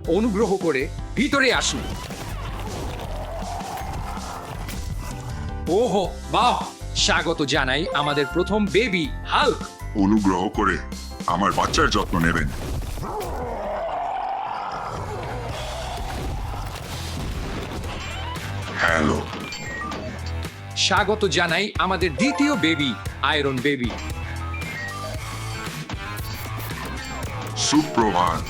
অনুগ্রহ করে ভিতরে আসুন। ওহো বাহ, স্বাগত জানাই আমাদের প্রথম বেবি হাল্ক। অনুগ্রহ করে আমার বাচ্চার যত্ন নেবেন। হ্যালো। স্বাগত জানাই আমাদের দ্বিতীয় বেবি আয়রন বেবি। সুপ্রভাত।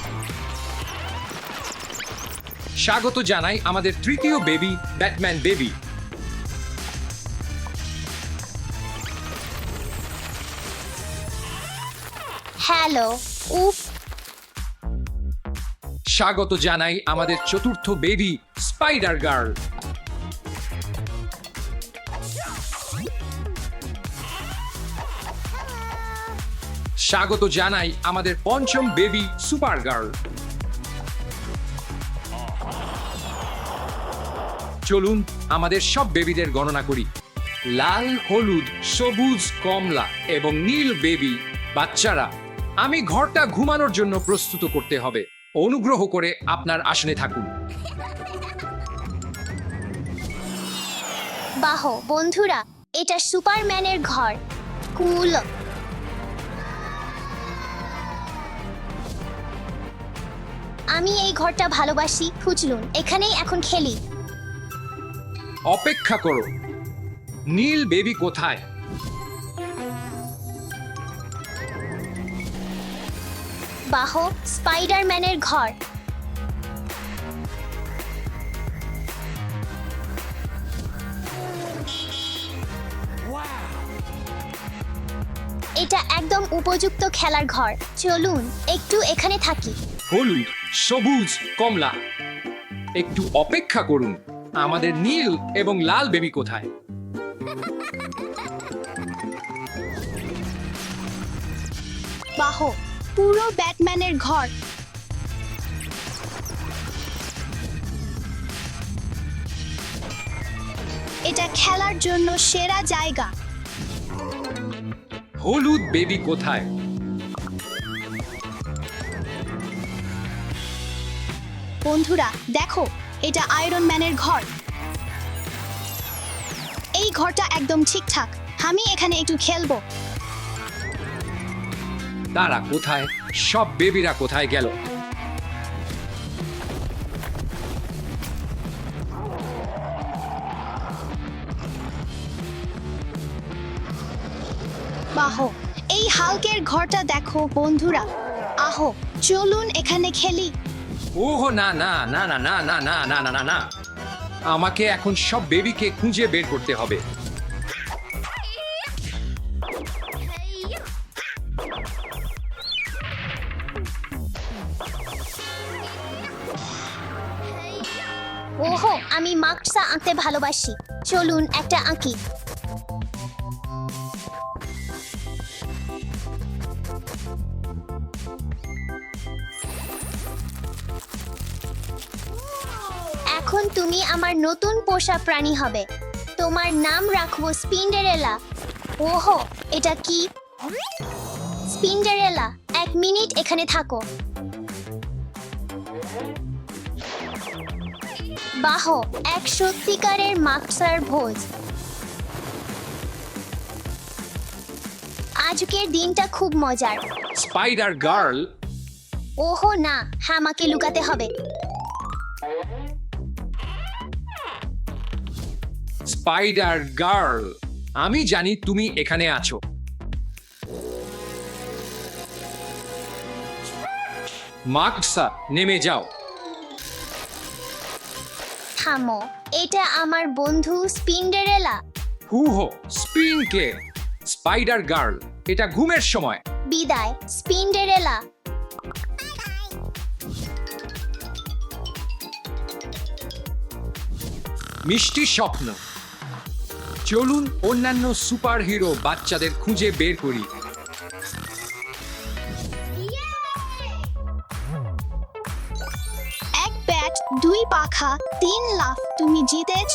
স্বাগত জানাই আমাদের তৃতীয় বেবি ব্যাটম্যান বেবি। হ্যালো। উফ। স্বাগত জানাই আমাদের চতুর্থ বেবি স্পাইডার গার্ল। স্বাগত জানাই আমাদের পঞ্চম বেবি সুপার গার্ল। চলুন আমাদের সব বেবিদের গণনা করি। লাল, হলুদ, সবুজ, কমলা এবং নীল বেবি বাচ্চারা, আমি ঘরটা ঘুমানোর জন্য প্রস্তুত করতে হবে। অনুগ্রহ করে আপনার আসনে থাকুন। বাহ বন্ধুরা, এটা সুপারম্যানের ঘর। কুল। আমি এই ঘরটা ভালোবাসি। খুঁজলুন, এখানেই এখন খেলি। অপেক্ষা করো, নীল বেবি কোথায়? বাহ, স্পাইডারম্যানের ঘর। এটা একদম উপযুক্ত খেলার ঘর। চলুন একটু এখানে থাকি। হলুদ, সবুজ, কমলা, একটু অপেক্ষা করুন। আমাদের নীল এবং লাল বেবি কোথায়? বাহ, পুরো ব্যাটম্যানের ঘর। এটা খেলার জন্য সেরা জায়গা। হলুদ বেবি কোথায়? বন্ধুরা দেখো, এটা আয়রন ম্যানের ঘর। এই ঘরটা একদম ঠিকঠাক। আমি এখানে একটু খেলবো। তারা কোথায়? সব বেবিরা কোথায় গেল? বাহ, এই হাল্কের ঘরটা দেখো বন্ধুরা। আহো, চলুন এখানে খেলি। ওহো না না না না না না না না না না না, আমাকে এখন সব বেবিকে খুঁজে বের করতে হবে। ওহো, আমি মাকসা আঁকতে ভালোবাসি। চলুন একটা আঁকি। এখন তুমি আমার নতুন পোষা প্রাণী হবে। তোমার নাম রাখবো স্পিন্ডারেলা। ওহো, এটা কি? স্পিন্ডারেলা, 1 মিনিট এখানে থাকো। বাহ, এক সত্যিকারের মাকসার ভোজ। আজকের দিনটা খুব মজার। স্পাইডার গার্ল, ওহো না, আমাকে লুকাতে হবে। স্পাইডার গার্ল, আমি জানি তুমি এখানে আছো। মাকসা, নেমে যাও। থামো, এটা আমার বন্ধু স্পিন্ডারেলা। হুহো, স্পিনকে। স্পাইডার গার্ল, এটা ঘুমের সময়। বিদায় স্পিন্ডারেলা। মিষ্টি স্বপ্ন। চলুন অন্যান্য সুপার হিরো বাচ্চাদের খুঁজে বের করি। এক ব্যাট, 2 পাখা, 3 লাফ। তুমি জিতেছ।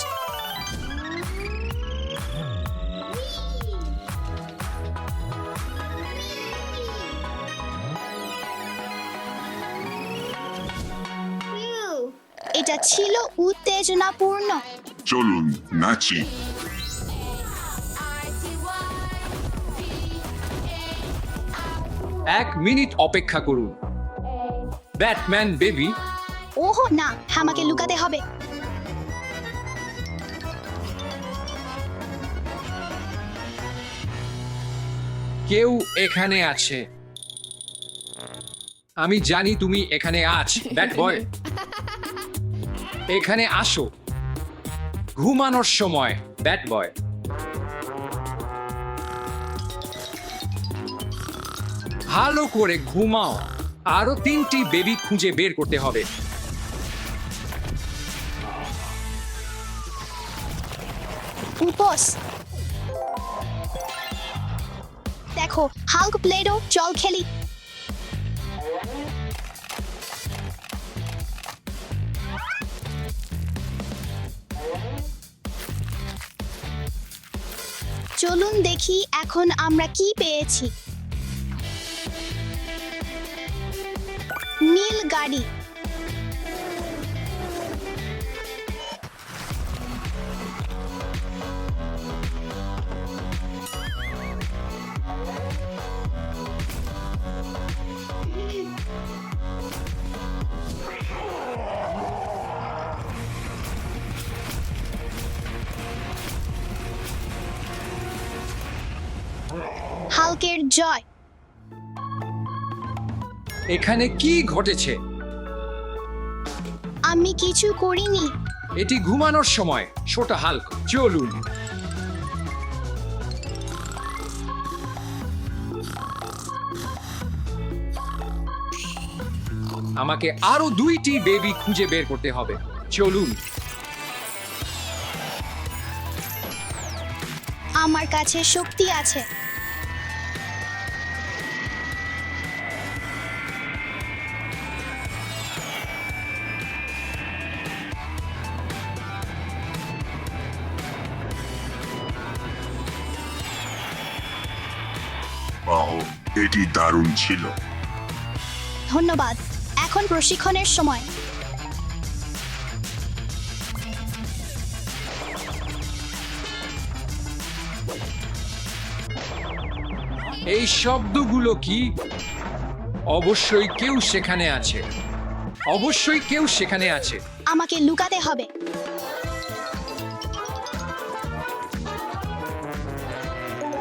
এটা ছিল উত্তেজনাপূর্ণ। চলুন নাচি। 1 মিনিট অপেক্ষা করুন। ব্যাটম্যান বেবি, ওহো না, আমাকে লুকাতে হবে। কেউ এখানে আছে। আমি জানি তুমি এখানে আছ, ব্যাট বয়। এখানে আসো। ঘুমানোর সময়, ব্যাট বয়। ভালো করে ঘুমাও। আরো 3টি বেবি খুঁজে বের করতে হবে। উপোস। দেখো, হাল্ক প্লেডো, চল খেলি। চলুন দেখি এখন আমরা কি পেয়েছি। নীল গাড়ি। হাল্কের জয়। এখানে কি ঘটেছে? আমি কিছু করিনি। এটি ঘুমানোর সময়, ছোট হাল্ক। চলুন। আমাকে আরো 2টি বেবি খুঁজে বের করতে হবে। চলুন। আমার কাছে শক্তি আছে। বাহ, এটি দারুণ ছিল। ধন্যবাদ। এখন প্রশিক্ষণের সময়। এই শব্দগুলো কি? অবশ্যই কেউ সেখানে আছে। অবশ্যই কেউ সেখানে আছে। আমাকে লুকাতে হবে।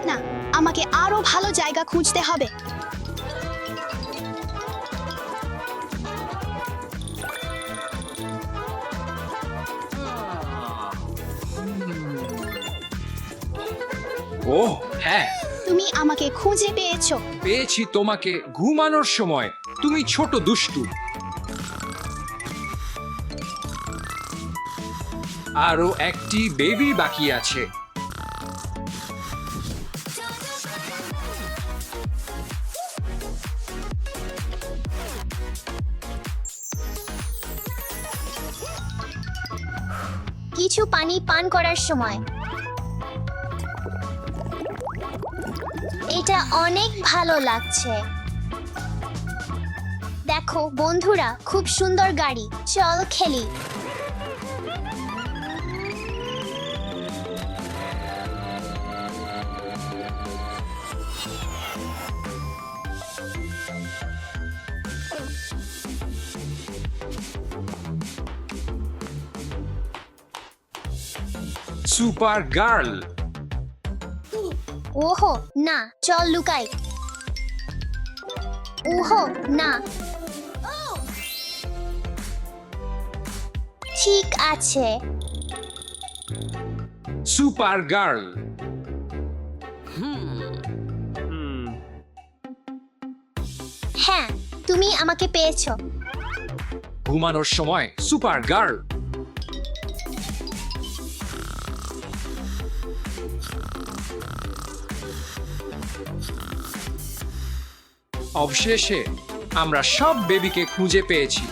না, আমাকে আরো ভালো জায়গা খুঁজতে হবে। ওহ হ্যাঁ, তুমি আমাকে খুঁজে পেয়েছো। পেয়েছি তোমাকে ঘুমানোর সময়। তুমি ছোট দুষ্টু। আরো একটি বেবি বাকি আছে। কিছু পানি পান করার সময়। এটা অনেক ভালো লাগছে। দেখো বন্ধুরা, খুব সুন্দর গাড়ি। চল খেলি। Super girl. ওহো না, চল লুকাই। ওহো না। ঠিক আছে। Super girl. হ্যাঁ, তুমি আমাকে পেয়েছো। ঘুমানোর সময় সুপার গার্ল। অবশেষে আমরা সব বেবিকে খুঁজে পেয়েছি।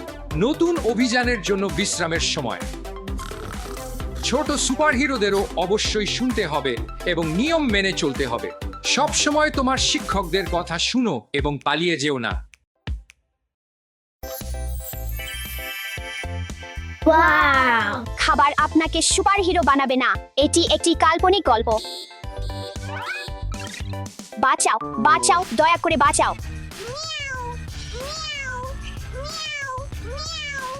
নতুন অভিযানের জন্য বিশ্রামের সময়। ছোট সুপারহিরোদেরও অবশ্যই শুনতে হবে এবং নিয়ম মেনে চলতে হবে। সব সময় তোমার শিক্ষকদের কথা শুনো এবং পালিয়ে যেও না। খাবার আপনাকে সুপারহিরো বানাবে না, এটি একটি কাল্পনিক গল্প। বাঁচাও, বাঁচাও, দয়া করে বাঁচাও।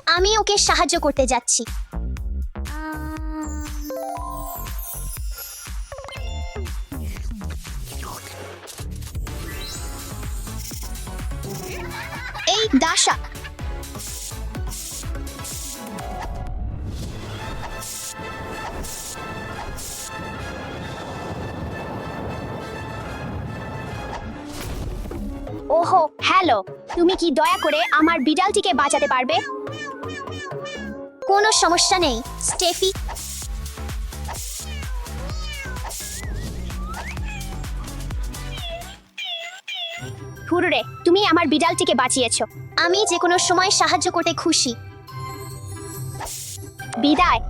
আমি ওকে সাহায্য করতে যাচ্ছি। এই দাসা, ওহো হ্যালো, তুমি কি দয়া করে আমার বিড়ালটিকে বাঁচাতে পারবে? কোনো সমস্যা নেই স্টেফি। হুররে, তুমি আমার বিড়ালটিকে বাঁচিয়েছো। আমি যে কোনো সময় সাহায্য করতে খুশি। বিদায়।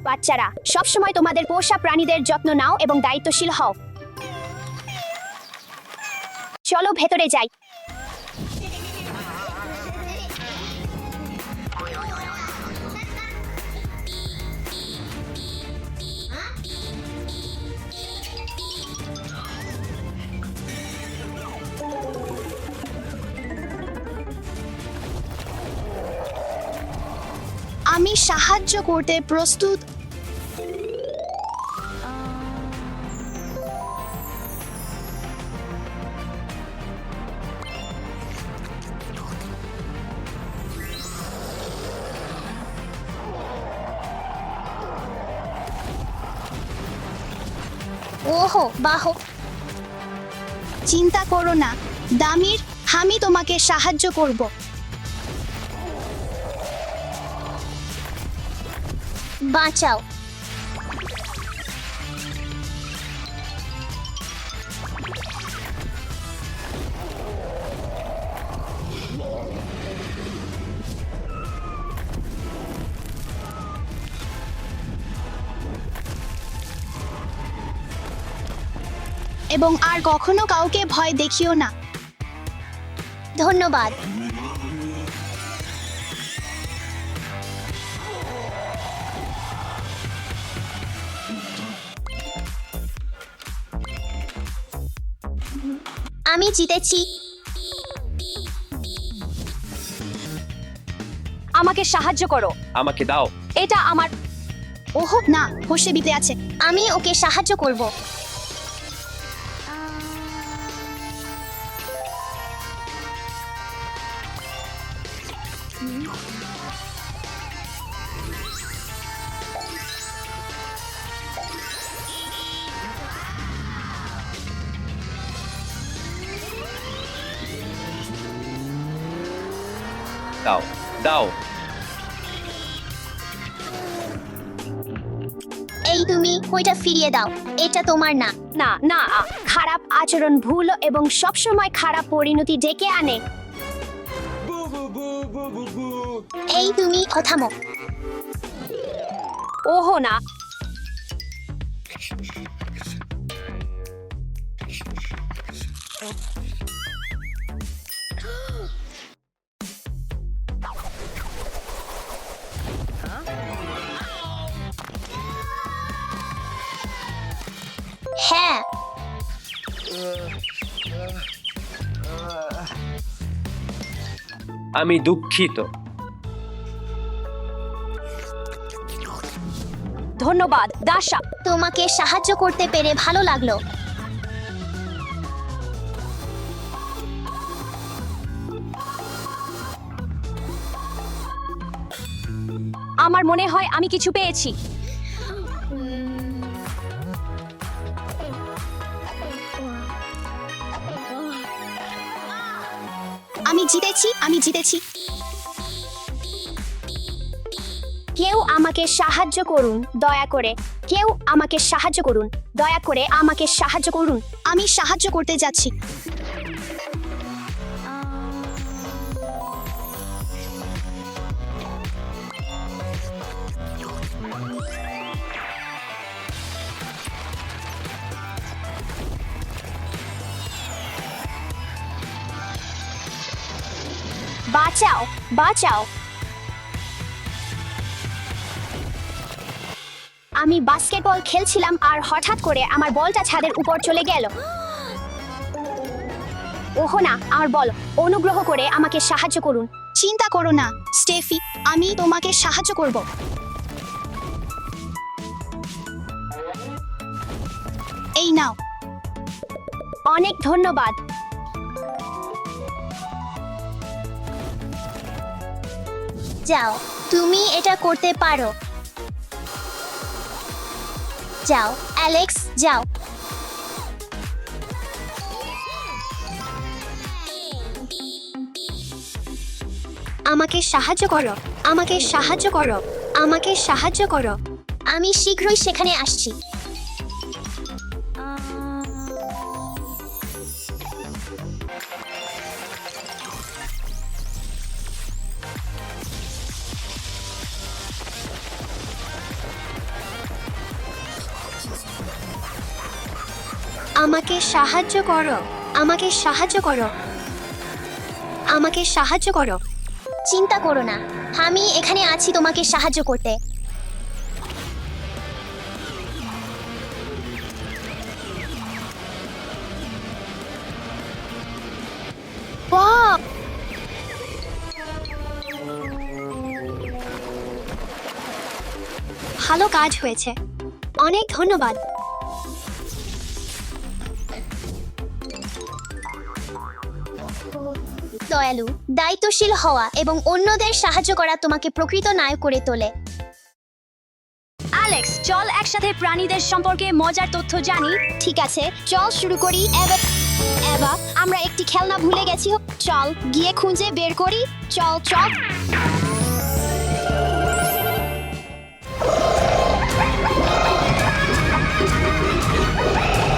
বাচ্চারা, সবসময় তোমাদের পোষা প্রাণীদের যত্ন নাও এবং দায়িত্বশীল হও। চলো ভেতরে যাই। আমি সাহায্য করতে প্রস্তুত। ওহো বাহ, চিন্তা করো না দামির, আমি তোমাকে সাহায্য করব। বাঁচাও। এবং আর কখনো কাউকে ভয় দেখিও না। ধন্যবাদ। আমি জিতেছি। আমাকে সাহায্য করো। আমাকে দাও। এটা আমার। ওহো না, হোসে বিতে আছে। আমি ওকে সাহায্য করব। দাও, দাও। এই তুমি ওইটা ফিরিয়ে দাও, এটা তোমার না। না না, খারাপ আচরণ ভুল এবং সবসময় খারাপ পরিণতি ডেকে আনে। এই তুমি থামো। ওহো না। হ্যাঁ, আমি দুঃখিত। ধন্যবাদ দাসা। তোমাকে সাহায্য করতে পেরে ভালো লাগলো। আমার মনে হয় আমি কিছু পেয়েছি। আমি জিতেছি, আমি জিতেছি। কেউ আমাকে সাহায্য করুন দয়া করে। কেউ আমাকে সাহায্য করুন দয়া করে, আমাকে সাহায্য করুন। আমি সাহায্য করতে যাচ্ছি। বাঁচাও, বাঁচাও। আমি বাস্কেটবল খেলছিলাম আর হঠাৎ করে আমার বলটা ছাদের উপর চলে গেল। ওহো না, আমার বল! অনুগ্রহ করে আমাকে সাহায্য করুন। চিন্তা করো না স্টেফি, আমি তোমাকে সাহায্য করব। এই নাও। অনেক ধন্যবাদ। যাও, তুমি এটা করতে পারো। যাও অ্যালেক্স, যাও। আমাকে সাহায্য করো, আমাকে সাহায্য করো, আমাকে সাহায্য করো। আমি শীঘ্রই সেখানে আসছি। আমাকে সাহায্য করো, আমাকে সাহায্য করো, আমাকে সাহায্য করো। চিন্তা করো না, আমি এখানে আছি তোমাকে সাহায্য করতে। বাহ! ভালো কাজ হয়েছে, অনেক ধন্যবাদ। দয়ালু, দায়িত্বশীল হওয়া এবং অন্যদের সাহায্য করা তোমাকে প্রকৃত নায়ক করে তোলে। অ্যালেক্স, চল একসাথে প্রাণীদের সম্পর্কে মজার তথ্য জানি। ঠিক আছে, চল শুরু করি। এবা, আমরা একটি খেলনা ভুলে গেছি। চল গিয়ে খুঁজে বের করি। চল চল।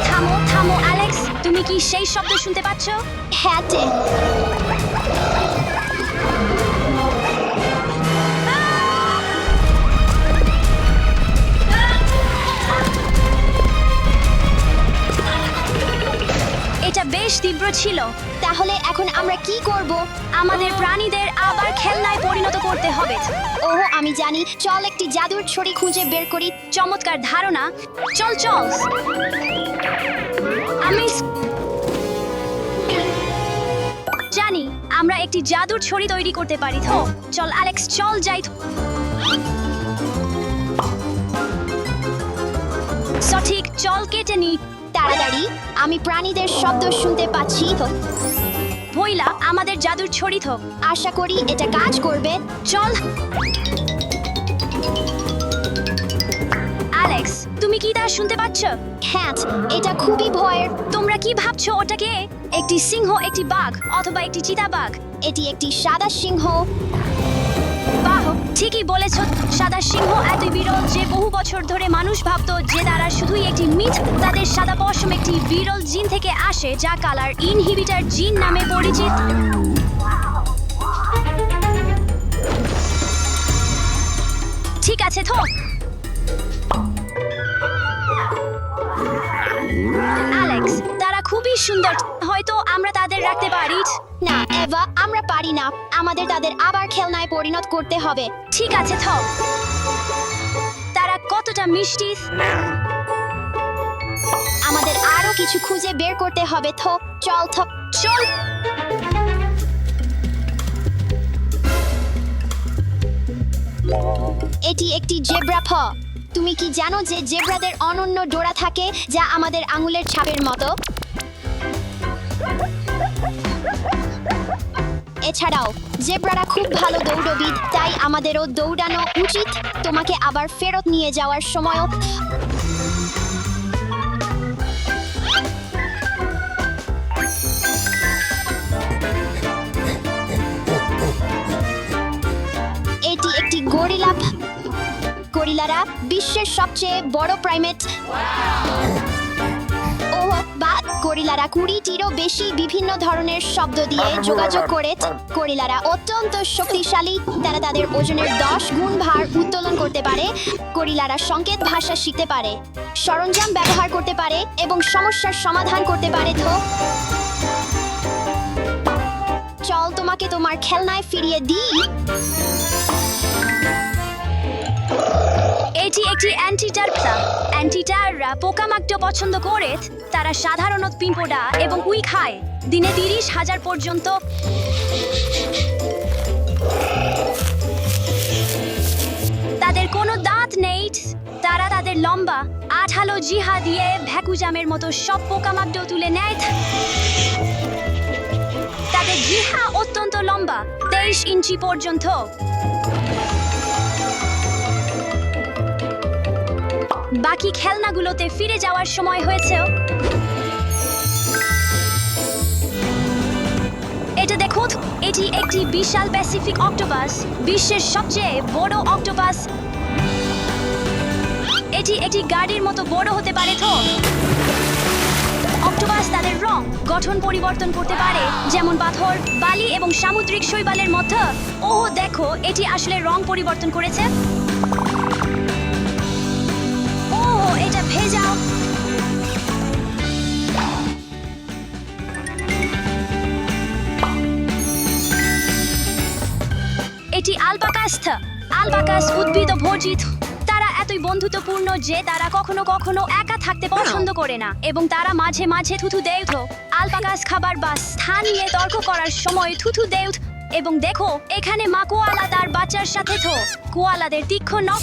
থামো থামো অ্যালেক্স, তুমি কি সেই শব্দ শুনতে পাচ্ছ? হ্যাঁ। এটা বেশ তীব্র ছিল। তাহলে এখন আমরা কি করব? আমাদের প্রাণীদের আবার খেলনায় পরিণত করতে হবে। ওহ, আমি জানি। চল একটি জাদুর ছড়ি খুঁজে বের করি। চমৎকার ধারণা। চল চল। আমি জানি আমরা একটি জাদুর ছড়ি তৈরি করতে পারি। তো চল অ্যালেক্স, চল যাই। সঠিক, চল কেটে নি। তাড়াতাড়ি, আমি প্রাণীদের শব্দ শুনতে পাচ্ছি। ভইলা আমাদের জাদুর ছড়ি। আশা করি এটা কাজ করবে। চল অ্যালেক্স, তুমি কি তা শুনতে পাচ্ছ? হ্যাঁ, এটা খুবই ভয়ের। তোমরা কি ভাবছো ওটাকে? একটি সিংহ, একটি বাঘ, অথবা একটি চিতাবাঘ? এটি একটি সাদা সিংহ। বাহ, ঠিকই বলেছ। সাদা সিংহ এতই বিরল যে বহু বছর ধরে মানুষ ভাবতো যে তারা শুধুই একটি মিথ। তাদের সাদা পশম একটি বিরল জিন থেকে আসে যা কালার ইনহিবিটর জিন নামে পরিচিত। ঠিক আছে তো অ্যালেক্স, তারা খুবই সুন্দর। হয়তো আমরা তাদের রাখতে পারি। না এভা, আমরা পারি না। আমাদের তাদের আবার খেলনায় পরিণত করতে হবে। ঠিক আছে তো তারা কতটা মিষ্টি। আমাদের আরো কিছু খুঁজে বের করতে হবে। তো চল চল। এটি একটি জেব্রা। তুমি কি জানো যে জেব্রাদের অনন্য ডোরা থাকে যা আমাদের আঙুলের ছাপের মতো? এছাড়াও জেব্রারা খুব ভালো দৌড়বিদ, তাই আমাদেরও দৌড়ানো উচিত। তোমাকে আবার ফেরত নিয়ে যাওয়ার সময়ও এটি একটি গরিলা। গরিলারা বিশ্বের সবচেয়ে বড় প্রাইমেট। গরিলারা 20টিরও বেশি বিভিন্ন ধরনের শব্দ দিয়ে যোগাযোগ করে। গরিলারা অত্যন্ত শক্তিশালী। তারা তাদের ওজনের 10 গুণ ভার উত্তোলন করতে পারে। গরিলারা সংকেত ভাষা শিখতে পারে, সরঞ্জাম ব্যবহার করতে পারে এবং সমস্যার সমাধান করতে পারে। তো চল তোমাকে তোমার খেলনায় ফিরিয়ে দিই। এটি একটি অ্যান্টিটারপা। অ্যান্টিটাররা পোকামাকড় পছন্দ করে। তারা সাধারণত পিঁপড়া এবং উই খায়। দিনে 30,000 পর্যন্ত। তাদের কোনো দাঁত নেই। তারা তাদের লম্বা আঠালো জিহা দিয়ে ভ্যাকুজামের মতো সব পোকামাকড় তুলে নেয়। তাদের জিহা অত্যন্ত লম্বা, 23 ইঞ্চি পর্যন্ত। বাকি খেলনাগুলোতে ফিরে যাওয়ার সময় হয়েছে। এটা দেখুন, এটি একটি বিশাল প্যাসিফিক অক্টোপাস, বিশ্বের সবচেয়ে বড় অক্টোপাস। এটি একটি গাড়ির মতো বড় হতে পারে। তো অক্টোপাস তাদের রং গঠন পরিবর্তন করতে পারে, যেমন পাথর, বালি এবং সামুদ্রিক শৈবালের মধ্যে। ওহ দেখো, এটি আসলে রং পরিবর্তন করেছে। ওহ, এটা ভেজাও। এটি আলপাকাস। আলপাকাস উদ্ভিদ ভোজিত। তারা এতই বন্ধুত্বপূর্ণ যে তারা কখনো কখনো একা থাকতে পছন্দ করে না এবং তারা মাঝে মাঝে থুথু দেয়। আলপাকাস খাবার বা স্থান নিয়ে তর্ক করার সময় থুথু দেয়। এবং দেখো, এখানে মা কোয়ালা তার বাচ্চার সাথে। কোয়ালাদের তীক্ষ্ণ নখ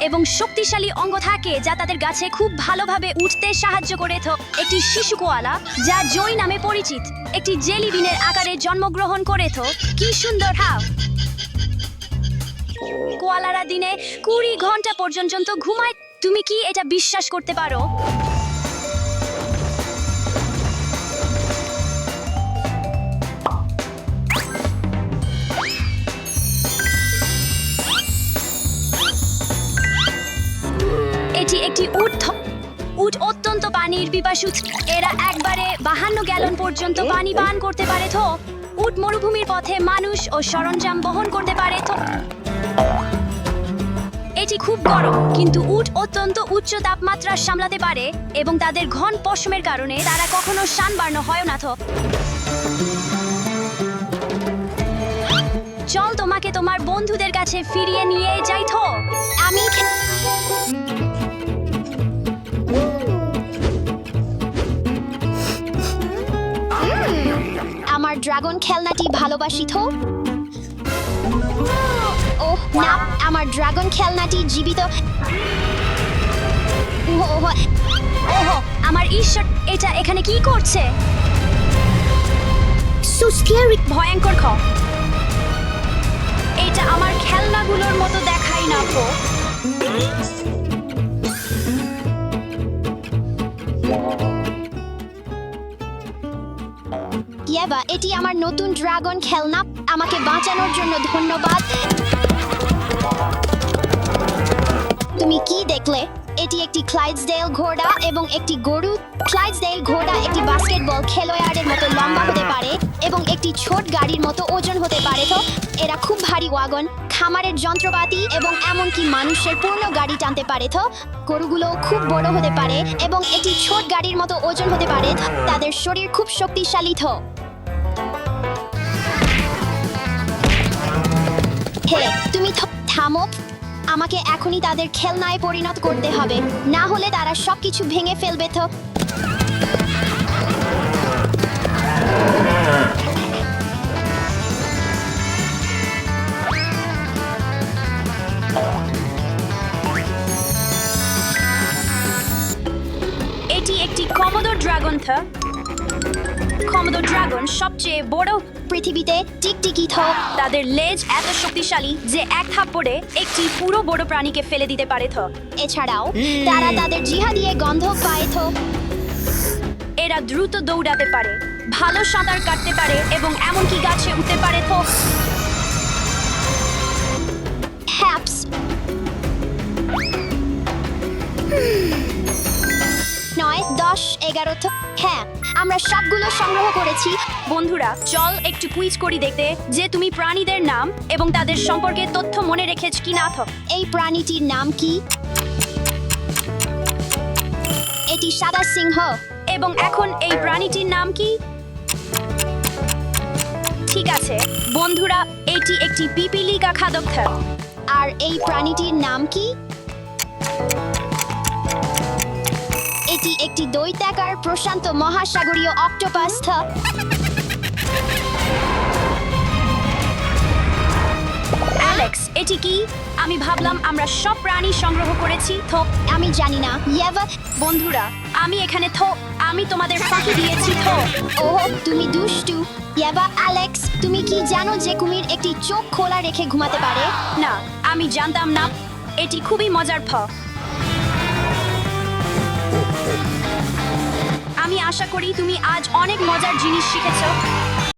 এবং শক্তিশালী অঙ্গ থাকে যা তাদের গাছে খুব ভালোভাবে উঠতে সাহায্য করে। একটি শিশু কোয়ালা, যা জয় নামে পরিচিত, একটি জেলি বিনের আকারে জন্মগ্রহণ করে। কি সুন্দর হাও। কোয়ালারা দিনে 20 ঘন্টা পর্যন্ত ঘুমায়। তুমি কি এটা বিশ্বাস করতে পারো? এটি একটি উট। উট অত্যন্ত পানির পিপাসু। এরা একবারে 52 গ্যালন পর্যন্ত পানি পান করতে পারে। উট মরুভূমির পথে মানুষ ও সরঞ্জাম বহন করতে পারে। এটি খুব গরম, কিন্তু উট অত্যন্ত উচ্চ তাপমাত্রা সামলাতে পারে এবং তাদের ঘন পশমের কারণে তারা কখনো সানবার্ন হয় না। চল তোমাকে তোমার বন্ধুদের কাছে ফিরিয়ে নিয়ে যাই। আমি আমার ড্রাগন খেলনাটি ভালোবাসি। ওহ না, আমার ড্রাগন খেলনাটি জীবিত। ওহ, আমার ঈশ্বর, এটা এখানে কি করছে? ভয়ঙ্কর। এটা আমার খেলনাগুলোর মতো দেখাই না। ইয়াবা, এটি আমার নতুন ড্রাগন খেলনা। আমাকে বাঁচানোর জন্য ধন্যবাদ। তুমি কি দেখলে? এটি একটি ক্লাইডসডেল ঘোড়া এবং একটি গরু। ক্লাইডসডেল ঘোড়া একটি বাস্কেটবল খেলোয়াড়ের মতো লম্বা হতে পারে এবং একটি ছোট গাড়ির মতো ওজন হতে পারে। এরা খুব ভারী ওয়াগন, খামারের যন্ত্রপাতি এবং এমনকি মানুষের পূর্ণ গাড়ি টানতে পারে। গরুগুলো খুব বড় হতে পারে এবং একটি ছোট গাড়ির মতো ওজন হতে পারে। তাদের শরীর খুব শক্তিশালী। হে, তুমি থামো। আমাকে এখনই তাদের খেলনায় পরিণত করতে হবে, না হলে তারা সবকিছু ভেঙে ফেলবে। এটি একটি কমোডো ড্রাগন। কমোডো ড্রাগন সবচেয়ে বড় পৃথিবীতে। টিকটিকি। তাদের লেজ এত শক্তিশালী যে এক থাপ্পড়ে একটি পুরো বড় প্রাণীকে ফেলে দিতে পারে। এছাড়াও তারা তাদের জিহা দিয়ে গন্ধ পায়। এরা দ্রুত দৌড়াতে পারে, ভালো সাঁতার কাটতে পারে এবং এমনকি গাছে উঠতে পারে। হ্যাপস 9, 10, 11। হ্যাঁ, আমরা সবগুলো সংগ্রহ করেছি। বন্ধুরা, চল একটু কুইজ করি দেখতে যে তুমি প্রাণীদের নাম এবং তাদের সম্পর্কে তথ্য মনে রেখেছ কি না। এই প্রাণীটির নাম কি? এটি সাদা সিংহ। এবং এখন এই প্রাণীটির নাম কি? ঠিক আছে বন্ধুরা, এটি একটি পিপিলিকা খাদক। আর এই প্রাণীটির নাম কি? এটি একটি দৈত্যাকার প্রশান্ত মহাসাগরীয় অক্টোপাস। অ্যালেক্স, এটি কি? আমি ভাবলাম আমরা সব প্রাণী সংগ্রহ করেছি। আমি জানি না ইয়াবা। বন্ধুরা, আমি এখানে আমি তোমাদের ফাঁকি দিয়েছি। ওহ, তুমি দুষ্টু। ইয়াবা, অ্যালেক্স, তুমি কি জানো যে কুমির একটি চোখ খোলা রেখে ঘুমাতে পারে? না, আমি জানতাম না। এটি খুবই মজার। আমি আশা করি তুমি আজ অনেক মজার জিনিস শিখেছো।